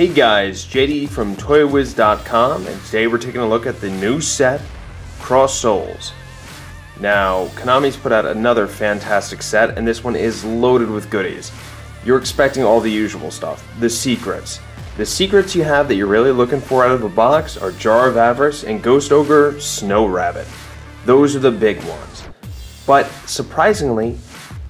Hey guys, JD from ToyWiz.com, and today we're taking a look at the new set, Crossed Souls. Now, Konami's put out another fantastic set, and this one is loaded with goodies. You're expecting all the usual stuff, the secrets. The secrets you have that you're really looking for out of the box are Jar of Avarice and Ghost Ogre Snow Rabbit. Those are the big ones. But surprisingly,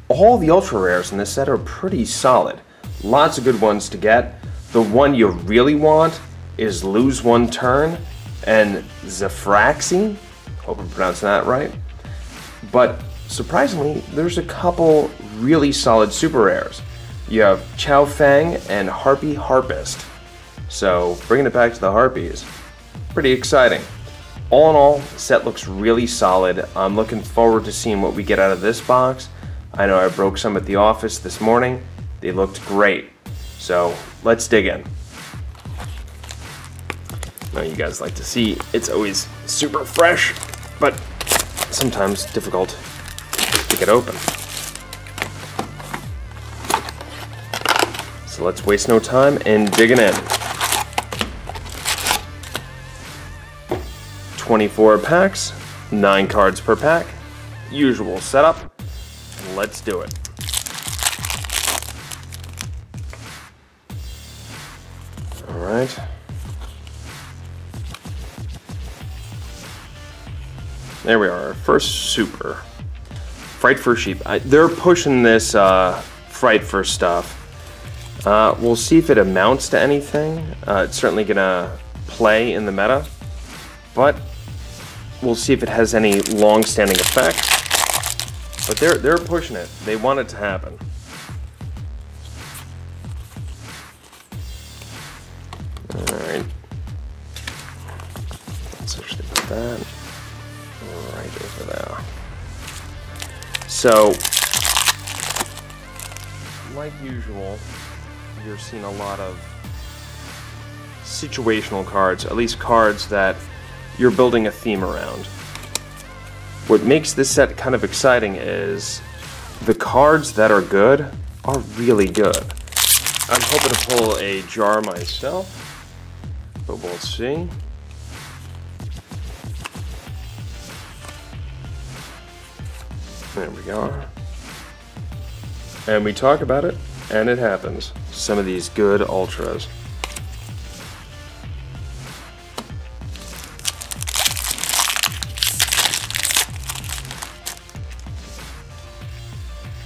all the ultra rares in this set are pretty solid. Lots of good ones to get. The one you really want is Lose One Turn and Zefra. Hope I'm pronouncing that right. But surprisingly, there's a couple really solid super rares. You have Chow Fang and Harpy Harpist. So bringing it back to the Harpies, pretty exciting. All in all, the set looks really solid. I'm looking forward to seeing what we get out of this box. I know I broke some at the office this morning. They looked great. So let's dig in. Now you guys like to see it's always super fresh, but sometimes difficult to get open. So let's waste no time and digging in. 24 packs, 9 cards per pack, usual setup, and let's do it. Alright. There we are, first super. Fright for Sheep. They're pushing this Fright for stuff. We'll see if it amounts to anything. It's certainly gonna play in the meta, but we'll see if it has any long-standing effect. But they're pushing it. They want it to happen. Alright. Let's actually put that right over there. So, like usual, you're seeing a lot of situational cards, at least cards that you're building a theme around. What makes this set kind of exciting is the cards that are good are really good. I'm hoping to pull a jar myself, but we'll see. There we go. And we talk about it, and it happens. Some of these good ultras.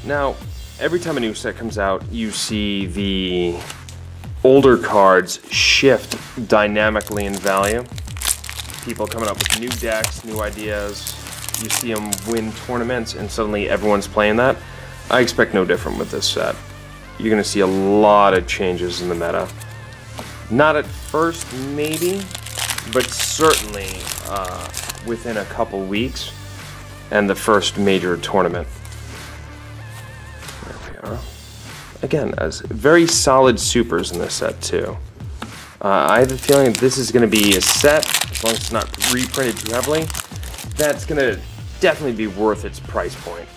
Now, every time a new set comes out, you see the older cards shift dynamically in value. People coming up with new decks, new ideas. You see them win tournaments, and suddenly everyone's playing that. I expect no different with this set. You're going to see a lot of changes in the meta. Not at first, maybe, but certainly within a couple weeks and the first major tournament. Again, as very solid supers in this set too. I have a feeling this is going to be a set, as long as it's not reprinted too heavily, that's going to definitely be worth its price point.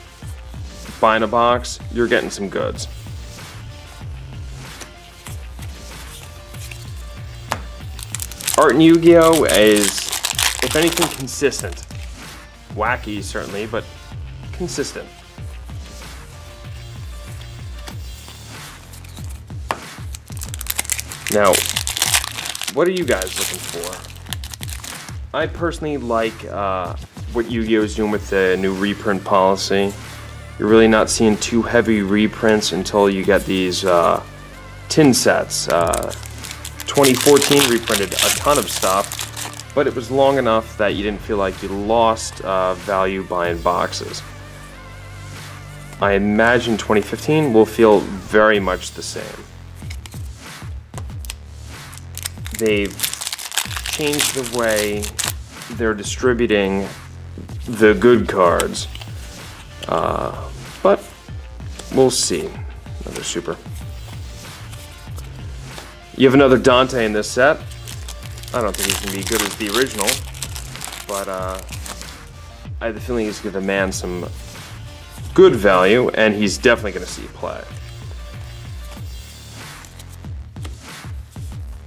Buying a box, you're getting some goods. Art in Yu-Gi-Oh! Is, if anything, consistent. Wacky, certainly, but consistent. Now, what are you guys looking for? I personally like what Yu-Gi-Oh! Is doing with the new reprint policy. You're really not seeing too heavy reprints until you get these tin sets. 2014 reprinted a ton of stuff, but it was long enough that you didn't feel like you lost value buying boxes. I imagine 2015 will feel very much the same. They've changed the way they're distributing the good cards, but we'll see. Another super. You have another Dante in this set. I don't think he's going to be good as the original, but I have the feeling he's going to demand some good value, and he's definitely going to see play.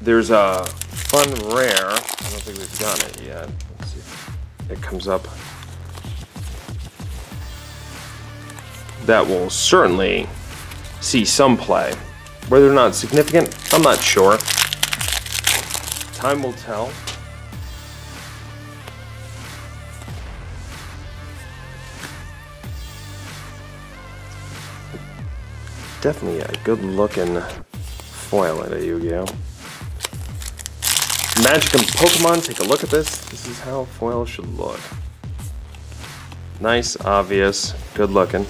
there's a fun rare. I don't think we've gotten it yet. Let's see if it comes up. That will certainly see some play. Whether or not significant, I'm not sure. Time will tell. Definitely a good looking foil at a Yu-Gi-Oh! Magic and Pokemon, take a look at this. This is how foil should look. Nice, obvious, good looking.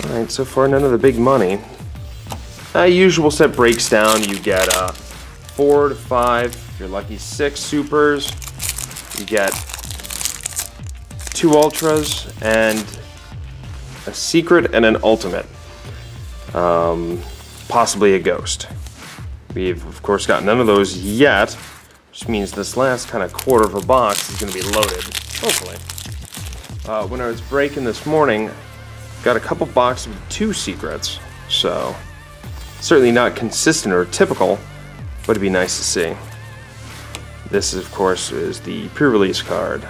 Alright, so for none of the big money. Usual set breaks down. You get 4 to 5, if you're lucky 6 supers. You get 2 ultras and a secret and an ultimate. Possibly a ghost. We've of course got none of those yet, which means this last kind of quarter of a box is going to be loaded, hopefully. When I was breaking this morning, got a couple boxes with 2 secrets, so certainly not consistent or typical, but it'd be nice to see. This, of course, is the pre-release card.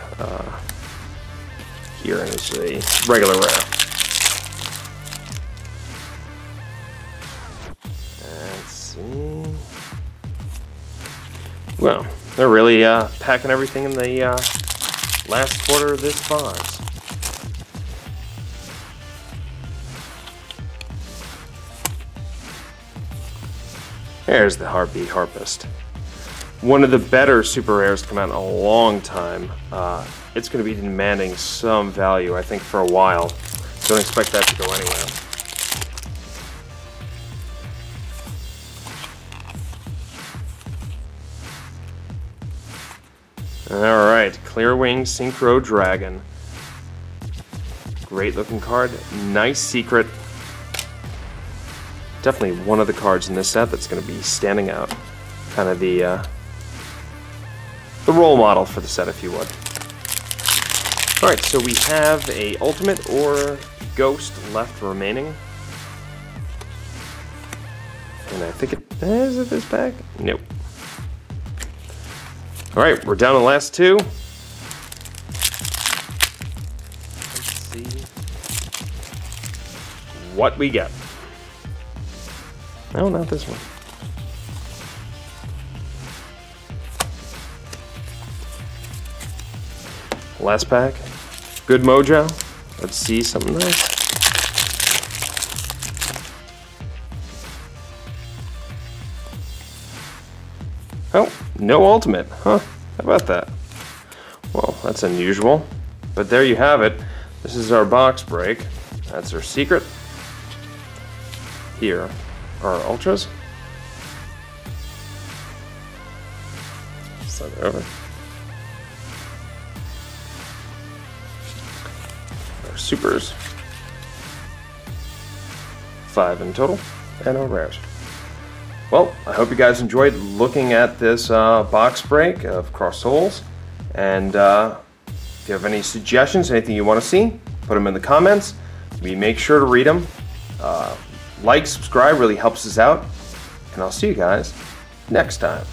Here is a regular rare. Let's see. Well, they're really packing everything in the last quarter of this box. There's the Heartbeat Harpist. One of the better super rares to come out in a long time. It's going to be demanding some value, I think, for a while. Don't expect that to go anywhere. Alright, Clearwing Synchro Dragon. Great looking card. Nice secret. Definitely one of the cards in this set that's going to be standing out. Kind of the role model for the set, if you would. Alright, so we have a ultimate or ghost left remaining. And I think it is it this pack? Nope. Alright, we're down to the last 2. Let's see what we get. No, not this one. Last pack. Good mojo. Let's see something nice. Oh, no ultimate. Huh. How about that? Well, that's unusual. But there you have it. This is our box break. That's our secret. Here are our ultras. Slide it over. Our supers. 5 in total. And our rares. Well, I hope you guys enjoyed looking at this box break of Crossed Souls. And if you have any suggestions, anything you want to see, put them in the comments. We make sure to read them. Like, subscribe really helps us out. And I'll see you guys next time.